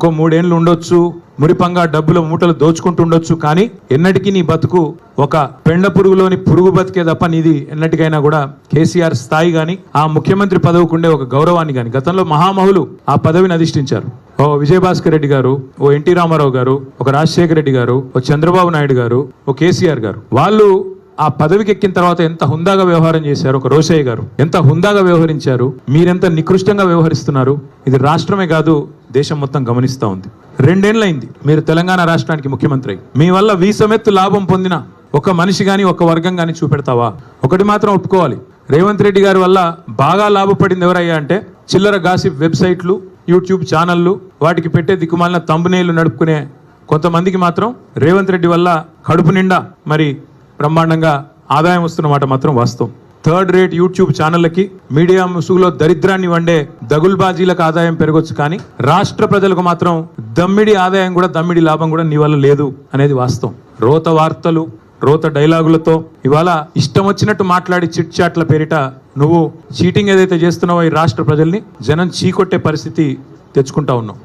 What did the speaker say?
ఇంకో 3 ఏళ్ళు ఉండొచ్చు, మురిపంగా డబ్బుల మూటలు దోచుకుంటుండొచ్చు, కానీ ఎన్నటికీ నీ బతుకు ఒక పెండ పురుగులోని పురుగు బతికే తప్ప నీది ఎన్నటికైనా కూడా కేసీఆర్ స్థాయి గాని ఆ ముఖ్యమంత్రి పదవికి ఉండే ఒక గౌరవాన్ని గాని, గతంలో మహామహులు ఆ పదవిని అధిష్ఠించారు. ఓ విజయభాస్కర్ రెడ్డి గారు, ఓ ఎన్టీ రామారావు గారు, ఒక రాజశేఖర రెడ్డి గారు, ఓ చంద్రబాబు నాయుడు గారు, ఓ కేసీఆర్ గారు, వాళ్ళు ఆ పదవికి ఎక్కిన తర్వాత ఎంత హుందాగా వ్యవహారం చేశారు. ఒక రోషయ్య గారు ఎంత హుందాగా వ్యవహరించారు, మీరెంత నికృష్టంగా వ్యవహరిస్తున్నారు. ఇది రాష్ట్రమే కాదు, దేశం మొత్తం గమనిస్తా ఉంది. 2 ఏళ్లైంది మీరు తెలంగాణ రాష్ట్రానికి ముఖ్యమంత్రి. మీ వల్ల వీసమెత్తు లాభం పొందిన ఒక మనిషి గాని ఒక వర్గం గాని చూపెడతావా? ఒకటి మాత్రం ఒప్పుకోవాలి, రేవంత్ రెడ్డి గారి వల్ల బాగా లాభపడింది ఎవరయ్యా అంటే చిల్లర గాసిప్ వెబ్సైట్లు, యూట్యూబ్ ఛానళ్లు, వాటికి పెట్టే దిక్కుమాలిన తంబునేళ్లు నడుపుకునే కొంతమందికి మాత్రం రేవంత్ రెడ్డి వల్ల కడుపు నిండా మరి బ్రహ్మాండంగా ఆదాయం వస్తున్నమాట మాత్రం వాస్తవం. 3rd రేట్ యూట్యూబ్ ఛానళ్లకి, మీడియా ముసుగులో దరిద్రాన్ని వండే దగుల్బాజీలకు ఆదాయం పెరగొచ్చు, కానీ రాష్ట్ర ప్రజలకు మాత్రం దమ్మిడి ఆదాయం కూడా, దమ్మిడి లాభం కూడా నీ వల్ల లేదు అనేది వాస్తవం. రోత వార్తలు, రోత డైలాగులతో ఇవాళ ఇష్టం వచ్చినట్టు మాట్లాడి చిట్ చాట్ల పేరిట నువ్వు చీటింగ్ ఏదైతే చేస్తున్నావో ఈ రాష్ట్ర ప్రజల్ని జనం చీకొట్టే పరిస్థితి తెచ్చుకుంటా ఉన్నావు.